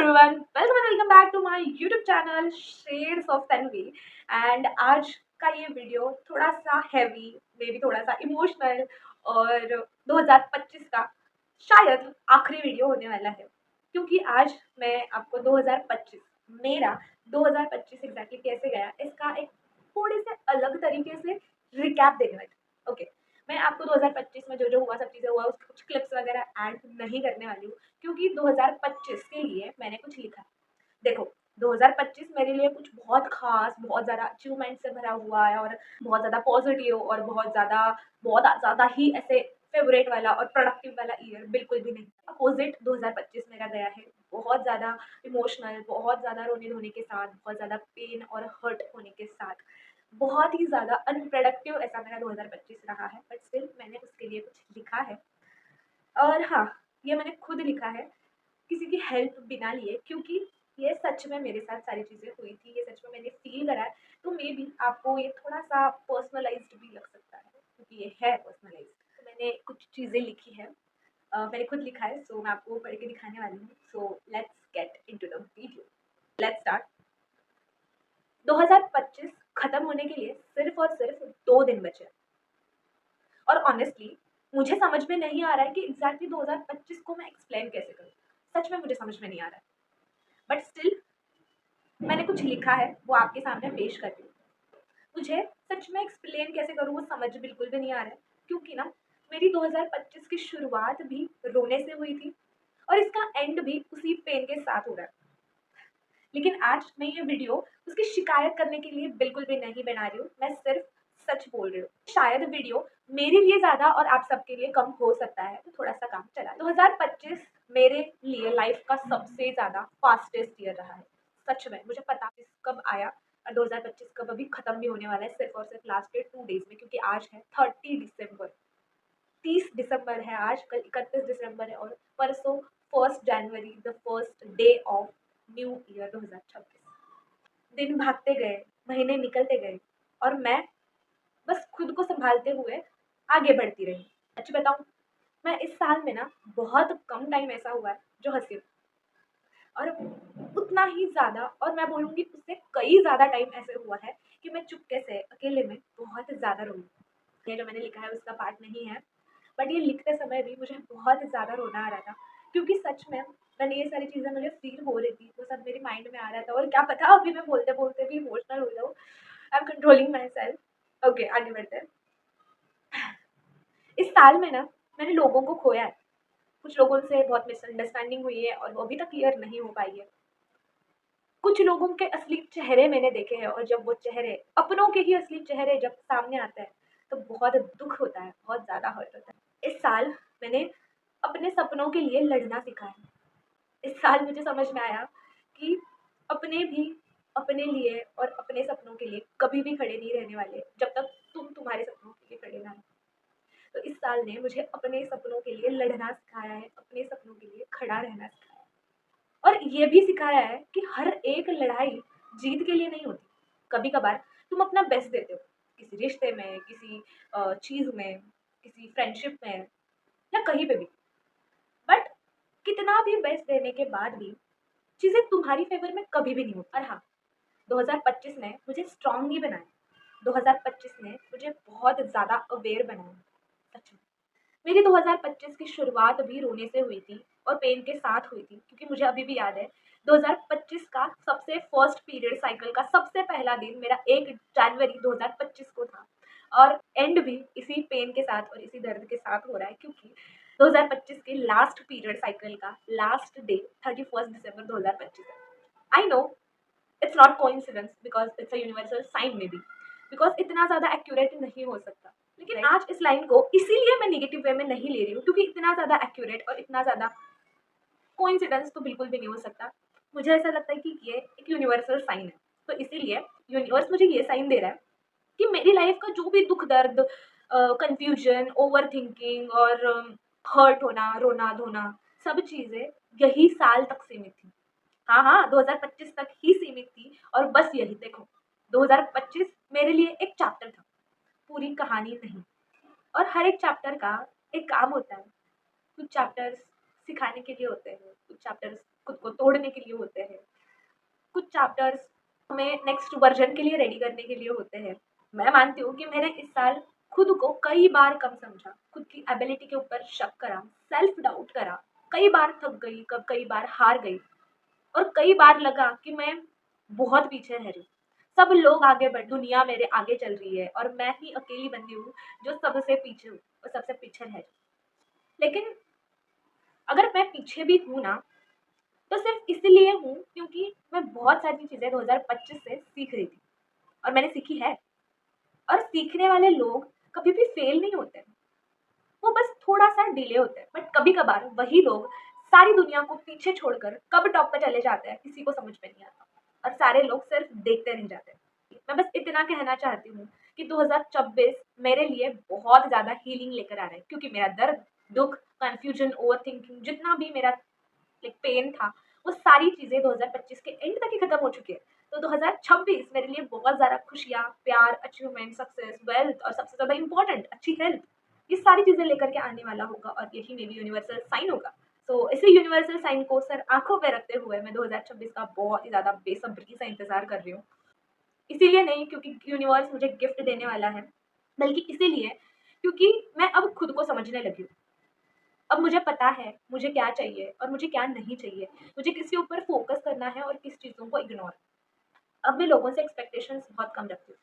Everyone, welcome and welcome back to my YouTube channel shades of Tanvi. And आज का ये video थोड़ा सा हैवी, मे बी थोड़ा सा इमोशनल और 2025 का शायद आखिरी वीडियो होने वाला है, क्योंकि आज मैं आपको 2025 मेरा 2025 एग्जैक्टली कैसे गया इसका एक थोड़े से अलग तरीके से रिकैप देने वाली। ओके, मैं आपको 2025 में जो जो हुआ, सब चीज़ें हुआ, उसके कुछ क्लिप्स वगैरह ऐड नहीं करने वाली हूँ, क्योंकि 2025 के लिए मैंने कुछ लिखा है। देखो, 2025 मेरे लिए कुछ बहुत खास, बहुत ज़्यादा अचीवमेंट से भरा हुआ है और बहुत ज़्यादा पॉजिटिव और बहुत ज़्यादा ही ऐसे फेवरेट वाला और प्रोडक्टिव वाला ईयर बिल्कुल भी नहीं। अपोजिट 2025 मेरा गया है बहुत ज़्यादा इमोशनल, बहुत ज़्यादा रोने धोने के साथ, बहुत ज़्यादा पेन और हर्ट होने के साथ, बहुत ही ज़्यादा अनप्रोडक्टिव ऐसा मेरा 2025 रहा है। बट स्टिल मैंने उसके लिए कुछ लिखा है। और हाँ, ये मैंने खुद लिखा है, किसी की हेल्प बिना लिए, क्योंकि ये सच में मेरे साथ सारी चीज़ें हुई थी, ये सच में मैंने फील करा है। तो मे बी आपको ये थोड़ा सा पर्सनलाइज्ड भी लग सकता है, क्योंकि ये है पर्सनलाइज्ड। तो मैंने कुछ चीज़ें लिखी है, मैंने खुद लिखा है, सो मैं आपको पढ़ के दिखाने वाली हूँ। So let's get into the video, let's start. 2025 खत्म होने के लिए सिर्फ और सिर्फ 2 दिन बचे, और ऑनेस्टली मुझे समझ में नहीं आ रहा है कि एग्जैक्टली 2025 को मैं एक्सप्लेन कैसे करूँ। सच में मुझे समझ में नहीं आ रहा है, बट स्टिल मैंने कुछ लिखा है, वो आपके सामने पेश कर रही हूँ। मुझे सच में एक्सप्लेन कैसे करूँ वो समझ बिल्कुल भी नहीं आ रहा है, क्योंकि ना मेरी 2025 की शुरुआत भी रोने से हुई थी और इसका एंड भी उसी पेन के साथ हो रहा है। लेकिन आज मैं ये वीडियो उसकी शिकायत करने के लिए बिल्कुल भी नहीं बना रही हूँ, मैं सिर्फ सच बोल रही हूँ। शायद वीडियो मेरे लिए ज़्यादा और आप सबके लिए कम हो सकता है, तो थोड़ा सा काम चला। 2025 मेरे लिए लाइफ का सबसे ज़्यादा फास्टेस्ट ईयर रहा है। सच में मुझे पता नहीं कब आया और 2025 कब अभी खत्म भी होने वाला है, सिर्फ और सिर्फ लास्ट के 2 डेज में, क्योंकि आज है 30 दिसंबर। 30 दिसंबर है आज, कल 31 दिसंबर है और परसों 1 जनवरी, the first day of new year 2026। दिन भागते गए, महीने निकलते गए और मैं बस खुद को संभालते हुए आगे बढ़ती रही। सच बताऊं, मैं इस साल में ना बहुत कम टाइम ऐसा हुआ है जो हंसी, और उतना ही ज़्यादा, और मैं बोलूँगी उससे कई ज़्यादा टाइम ऐसे हुआ है कि मैं चुपके से अकेले में बहुत ज़्यादा रोई। ये जो मैंने लिखा है उसका पार्ट नहीं है, बट ये लिखते समय भी मुझे बहुत ज़्यादा रोना आ रहा था, क्योंकि सच में मैंने ये सारी चीज़ें मुझे फील हो रही थी, वो सब मेरे माइंड में आ रहा था, और क्या पता अभी मैं बोलते बोलते भी इमोशनल हो जाऊँ। I am controlling my self. Okay, आगे बढ़ते हैं। इस साल में ना मैंने लोगों को खोया है, कुछ लोगों से बहुत मिसअंडरस्टैंडिंग हुई है और वो अभी तक क्लियर नहीं हो पाई है। कुछ लोगों के असली चेहरे मैंने देखे हैं, और जब वो चेहरे, अपनों के ही असली चेहरे जब सामने आते हैं, तो बहुत दुख होता है, बहुत ज़्यादा हर्ट होता है। इस साल मैंने अपने सपनों के लिए लड़ना सीखा है। इस साल मुझे समझ में आया कि अपने भी अपने लिए और अपने सपनों के लिए कभी भी खड़े नहीं रहने वाले, जब तक तुम तुम्हारे सपनों के लिए खड़े ना हो। तो इस साल ने मुझे अपने सपनों के लिए लड़ना सिखाया है, अपने सपनों के लिए खड़ा रहना सिखाया है, और ये भी सिखाया है कि हर एक लड़ाई जीत के लिए नहीं होती। कभी कभार तुम अपना बेस्ट देते हो, किसी रिश्ते में, किसी चीज़ में, किसी फ्रेंडशिप में, या कहीं पे भी, बट कितना भी बेस्ट देने के बाद भी चीज़ें तुम्हारी फेवर में कभी भी नहीं होती। और हाँ, 2025 ने मुझे स्ट्रांग ही बनाया, 2025 ने मुझे बहुत ज़्यादा अवेयर बनाया। सच में मेरी 2025 की शुरुआत भी रोने से हुई थी और पेन के साथ हुई थी, क्योंकि मुझे अभी भी याद है 2025 का सबसे फर्स्ट पीरियड साइकिल का सबसे पहला दिन मेरा 1 जनवरी 2025 को था, और एंड भी इसी पेन के साथ और इसी दर्द के साथ हो रहा है, क्योंकि 2025 के लास्ट पीरियड साइकिल का लास्ट डे 31 दिसंबर 2025 है। I know it's not coincidence, because it's a universal sign, maybe because इतना ज़्यादा एक्यूरेट नहीं हो सकता। लेकिन आज इस लाइन को इसीलिए मैं नेगेटिव वे में नहीं ले रही हूँ, क्योंकि इतना ज़्यादा एक्यूरेट और इतना ज़्यादा कोइंसिडेंस तो बिल्कुल भी नहीं हो सकता। मुझे ऐसा लगता है कि ये एक यूनिवर्सल साइन है, तो इसीलिए यूनिवर्स मुझे ये साइन दे रहा है कि मेरी लाइफ का जो भी दुख दर्द, कंफ्यूजन, ओवर थिंकिंग और हर्ट होना, रोना धोना, सब चीज़ें यही साल तक सीमित थी। हाँ हाँ, 2025 तक ही सीमित थी, और बस यही देखो, 2025 मेरे लिए एक चैप्टर था, पूरी कहानी नहीं। और हर एक चैप्टर का एक काम होता है। कुछ चैप्टर्स सिखाने के लिए होते हैं, कुछ चैप्टर्स खुद को तोड़ने के लिए होते हैं, कुछ चैप्टर्स हमें नेक्स्ट वर्जन के लिए रेडी करने के लिए होते हैं। मैं मानती हूँ कि मैंने इस साल खुद को कई बार कम समझा, खुद की एबिलिटी के ऊपर शक करा, सेल्फ डाउट करा, कई बार थक गई, कई बार हार गई और कई बार लगा कि मैं बहुत पीछे रह रही हूँ। सब लोग आगे बढ़, दुनिया मेरे आगे चल रही है और मैं ही अकेली बंदी हूँ जो सबसे पीछे हूँ और सबसे पीछे रह रही हूँ। लेकिन अगर मैं पीछे भी हूँ ना, तो सिर्फ इसलिए हूँ क्योंकि मैं बहुत सारी चीज़ें 2025 से सीख रही थी और मैंने सीखी है। और सीखने वाले लोग कभी भी फेल नहीं होते, वो बस थोड़ा सा डिले होते हैं। बट कभी कभार वही लोग सारी दुनिया को पीछे छोड़कर कब टॉप पे चले जाते हैं किसी को समझ में नहीं आता और सारे लोग सिर्फ देखते रह जाते हैं। मैं बस इतना कहना चाहती हूँ कि 2026 मेरे लिए बहुत ज़्यादा हीलिंग लेकर आ रहा है, क्योंकि मेरा दर्द, दुख, कंफ्यूजन, ओवर थिंकिंग, जितना भी मेरा लाइक पेन था, वो सारी चीज़ें 2025 के एंड तक ही खत्म हो चुकी है। तो 2026 मेरे लिए बहुत ज़्यादा खुशियाँ, प्यार, अचीवमेंट, सक्सेस, वेल्थ और सबसे ज़्यादा इम्पोर्टेंट अच्छी हेल्थ, ये सारी चीज़ें लेकर के आने वाला होगा और यही मेरी यूनिवर्सल साइन होगा। तो इसी यूनिवर्सल साइन को सर आंखों पे रखते हुए मैं 2026 का बहुत ही ज़्यादा बेसब्री से इंतज़ार कर रही हूँ। इसीलिए नहीं क्योंकि यूनिवर्स मुझे गिफ्ट देने वाला है, बल्कि इसीलिए क्योंकि मैं अब खुद को समझने लगी हूँ। अब मुझे पता है मुझे क्या चाहिए और मुझे क्या नहीं चाहिए, मुझे किसके ऊपर फोकस करना है और किस चीज़ों को इग्नोर। अब मैं लोगों से एक्सपेक्टेशंस बहुत कम रखती हूँ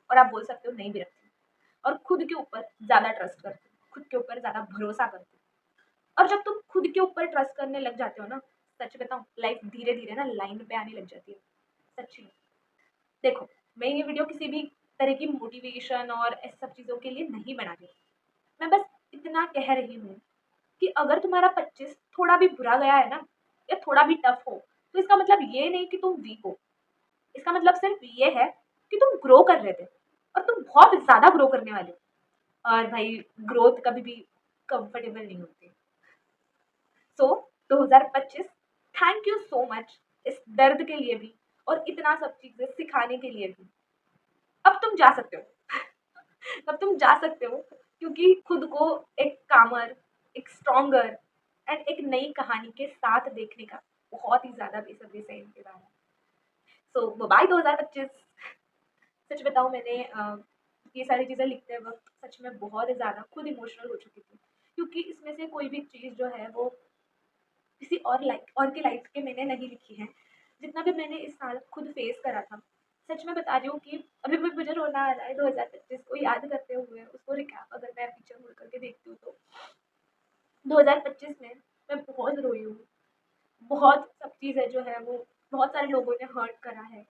और आप बोल सकते हो नहीं भी रखती हूँ, और खुद के ऊपर ज़्यादा ट्रस्ट करती हूँ, खुद के ऊपर ज़्यादा भरोसा करती हूँ। और जब तुम खुद के ऊपर ट्रस्ट करने लग जाते हो ना, सच बताऊँ, लाइफ धीरे धीरे ना लाइन पे आने लग जाती है, सच्ची में। देखो, मैं ये वीडियो किसी भी तरह की मोटिवेशन और ऐसी सब चीज़ों के लिए नहीं बना रही। मैं बस इतना कह रही हूँ कि अगर तुम्हारा 25 थोड़ा भी बुरा गया है ना, या थोड़ा भी टफ हो, तो इसका मतलब ये नहीं कि तुम वीक हो। इसका मतलब सिर्फ ये है कि तुम ग्रो कर रहे थे और तुम बहुत ज़्यादा ग्रो करने वाले हो। और भाई, ग्रोथ कभी भी कंफर्टेबल नहीं होती। सो 2025, थैंक यू सो मच इस दर्द के लिए भी और इतना सब चीज़ें सिखाने के लिए भी। अब तुम जा सकते हो। अब तुम जा सकते हो, क्योंकि खुद को एक कामर, एक स्ट्रॉन्गर एंड एक नई कहानी के साथ देखने का बहुत ही ज़्यादा बेसब्री से इंतज़ार है। सो बाय 2025। सच बताऊँ, मैंने ये सारी चीज़ें लिखते वक़्त सच में बहुत ज़्यादा खुद इमोशनल हो चुकी थी, क्योंकि इसमें से कोई भी चीज़ जो है वो किसी और की लाइफ़ के मैंने नहीं लिखी है। जितना भी मैंने इस साल खुद फेस करा था, सच में बता रही हूँ कि अभी भी मुझे रोना आ रहा है 2025 को याद करते हुए, उसको रिकैप अगर मैं पीछे मुड़ करके देखती हूँ तो। 2025 में मैं बहुत रोई हूँ, बहुत सब चीज़ें जो है वो बहुत सारे लोगों ने हर्ट करा है।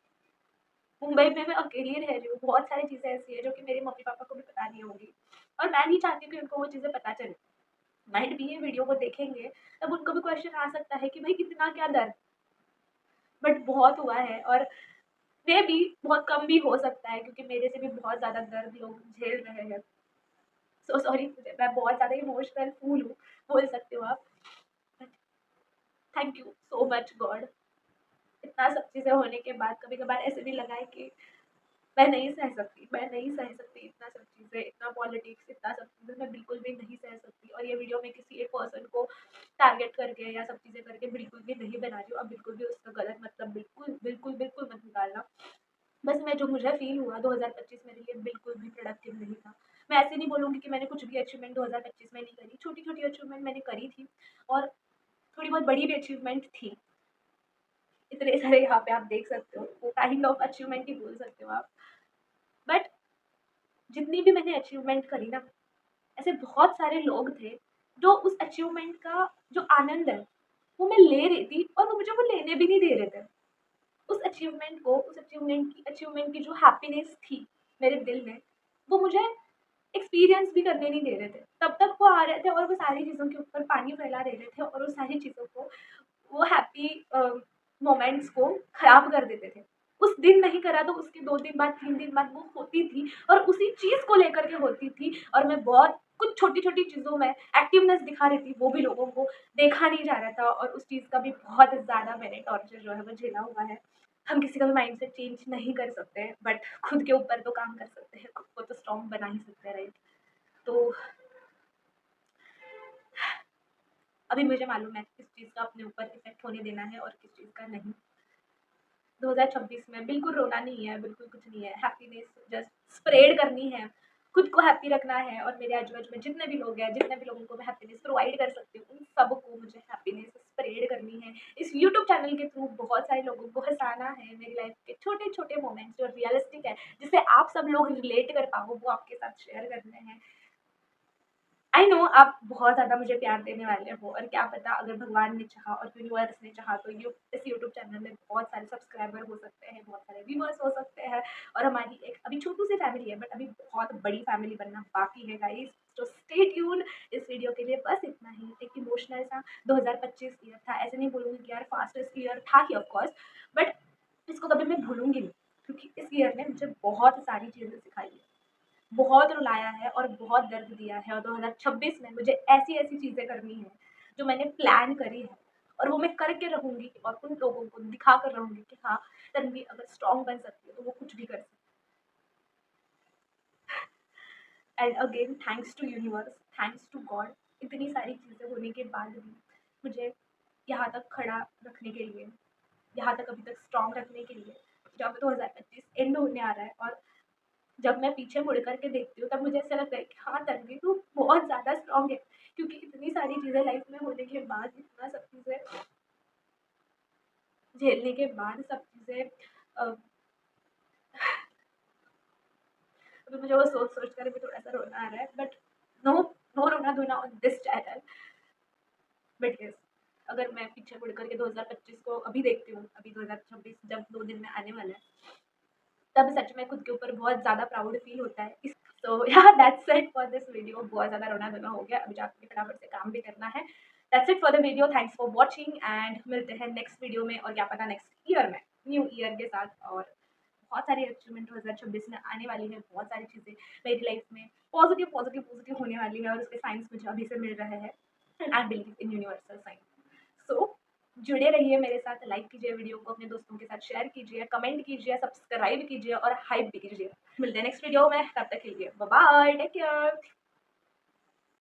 मुंबई में मैं अकेली रह रही हूँ, बहुत सारी चीज़ें ऐसी हैं जो कि मेरे मम्मी-पापा को भी पता नहीं होंगी और मैं नहीं चाहती कि उनको वो चीज़ें पता चले। माइट बी ये वीडियो को देखेंगे, तब उनको भी क्वेश्चन आ सकता है कि भाई इतना क्या दर्द? बट बहुत हुआ है और मेबी बहुत कम भी हो सकता है, क्योंकि मेरे से भी बहुत ज़्यादा दर्द लोग झेल रहे हैं। सो सॉरी, मैं बहुत ज़्यादा इमोशनल फूल हूँ, बोल सकते हो आप। But thank you so much God. इतना सब चीज़ें होने के बाद कभी-कभार ऐसे भी लगा है कि मैं नहीं सह सकती, मैं नहीं सह सकती इतना सब चीज़ें, इतना पॉलिटिक्स, इतना सब चीज़ें मैं बिल्कुल भी नहीं सह सकती। और ये वीडियो मैं किसी एक पर्सन को टारगेट करके या सब चीज़ें करके बिल्कुल भी नहीं बना रही हूँ। अब बिल्कुल भी उसका गलत मतलब बिल्कुल, बिल्कुल, बिल्कुल मत निकालना। बस मैं जो मुझे फ़ील हुआ 2025 मेरे लिए बिल्कुल भी प्रोडक्टिव नहीं था। मैं ऐसे नहीं बोलूँगी कि मैंने कुछ भी अचीवमेंट 2025 में नहीं करी, छोटी-छोटी अचीवमेंट मैंने करी थी और थोड़ी बहुत बड़ी भी अचीवमेंट थी। इतने सारे यहाँ पे आप देख सकते हो, वो काइंड ऑफ अचीवमेंट ही बोल सकते हो आप। बट जितनी भी मैंने अचीवमेंट करी ना, ऐसे बहुत सारे लोग थे जो उस अचीवमेंट का जो आनंद है, वो मैं ले रही थी और वो मुझे वो लेने भी नहीं दे रहे थे। उस अचीवमेंट को, उस अचीवमेंट की जो हैप्पीनेस थी मेरे दिल में, वो मुझे एक्सपीरियंस भी करने नहीं दे रहे थे। तब तक वो आ रहे थे और वो सारी चीज़ों के ऊपर पानी फैला दे रहे थे और वो सारी चीज़ों को, वो हैप्पी मोमेंट्स को खराब कर देते थे। उस दिन नहीं करा तो उसके 2 दिन बाद, 3 दिन बाद वो होती थी और उसी चीज़ को लेकर के होती थी और मैं बहुत कुछ छोटी-छोटी चीज़ों में एक्टिवनेस दिखा रही थी, वो भी लोगों को देखा नहीं जा रहा था और उस चीज़ का भी बहुत ज़्यादा मैंने टॉर्चर जो है वो झेला हुआ है। हम किसी का भी माइंडसेट चेंज नहीं कर सकते हैं, बट खुद के ऊपर तो काम कर सकते हैं, खुद को तो स्ट्रॉन्ग बना ही सकते हैं, राइट? तो अभी मुझे मालूम है किस चीज़ का अपने ऊपर इफ़ेक्ट होने देना है और किस चीज़ का नहीं। 2026 में बिल्कुल रोना नहीं है, बिल्कुल कुछ नहीं है, हैप्पीनेस जस्ट स्प्रेड करनी है, खुद को हैप्पी रखना है और मेरे आजू-बाजू में जितने भी लोग हैं, जितने भी लोगों को मैं हैप्पीनेस प्रोवाइड कर सकती हूँ, उन सबको मुझे हैप्पीनेस स्प्रेड करनी है। इस यूट्यूब चैनल के थ्रू बहुत सारे लोगों को हँसाना है, मेरी लाइफ़ के छोटे-छोटे मोमेंट्स जो रियलिस्टिक है, जिससे आप सब लोग रिलेट कर पाओ, वो आपके साथ शेयर करने हैं। आई नो आप बहुत ज़्यादा मुझे प्यार देने वाले हो और क्या पता अगर भगवान ने चाहा और यूनिवर्स ने चाहा तो इस यूट्यूब चैनल में बहुत सारे सब्सक्राइबर हो सकते हैं, बहुत सारे व्यूअर्स हो सकते हैं और हमारी एक अभी छोटी सी फैमिली है बट अभी बहुत बड़ी फैमिली बनना बाकी है गाइस। तो स्टे ट्यून इस वीडियो के लिए। बस इतना ही, एक इमोशनल सा 2025 ईयर था। ऐसे नहीं बोलूँगी कि यार फास्टेस्ट ईयर था ही ऑफ कोर्स, बट इसको कभी मैं भूलूंगी नहीं क्योंकि इस ईयर ने मुझे बहुत सारी चीज़ें सिखाई है, बहुत रुलाया है और बहुत दर्द दिया है और 2026 में मुझे ऐसी-ऐसी चीज़ें करनी है, जो मैंने प्लान करी है और वो मैं करके रहूँगी और उन लोगों को दिखा कर रहूँगी कि हाँ, तन्वी अगर स्ट्रॉन्ग बन सकती है, तो वो कुछ भी कर सकती है। And again thanks to universe, thanks to God, इतनी सारी चीज़ें होने के बाद भी मुझे यहाँ तक खड़ा रखने के लिए, यहाँ तक अभी तक स्ट्रॉन्ग रखने के लिए, जब 2025 एंड होने आ रहा है और जब मैं पीछे मुड़ कर के देखती हूँ तब मुझे ऐसा लगता है कि हाँ तन्वी तू बहुत ज़्यादा स्ट्रॉन्ग है, क्योंकि इतनी सारी चीज़ें लाइफ में होने के बाद, इतना सब चीज़ें झेलने के बाद, सब चीज़ें अभी मुझे वो सोच सोच कर भी थोड़ा सा रोना आ रहा है, बट नो, नो रोना धोना on this channel. But yes, अगर मैं पीछे मुड़ करके 2025 को अभी देखती हूँ, अभी 2026 जब 2 दिन में आने वाला है, तब सच में खुद के ऊपर बहुत ज़्यादा प्राउड फील होता है। सो या that's it for this video. बहुत ज़्यादा रोना धोना हो गया, अभी जाके फटाफट से काम भी करना है। That's it for the video, thanks for watching and मिलते हैं नेक्स्ट वीडियो में और क्या पता नेक्स्ट ईयर में, न्यू ईयर के साथ। और बहुत सारी अचीवमेंट 2026 में आने वाली है, बहुत सारी चीज़ें मेरी लाइफ में पॉजिटिव पॉजिटिव पॉजिटिव होने वाली है और उसके साइंस मुझे अभी से मिल रहे हैं and I believe in universal science. So जुड़े रहिए मेरे साथ, लाइक कीजिए वीडियो को, अपने दोस्तों के साथ शेयर कीजिए, कमेंट कीजिए, सब्सक्राइब कीजिए और हाइप भी कीजिए। मिलते हैं नेक्स्ट वीडियो में, तब तक के लिए बाय बाय, टेक केयर।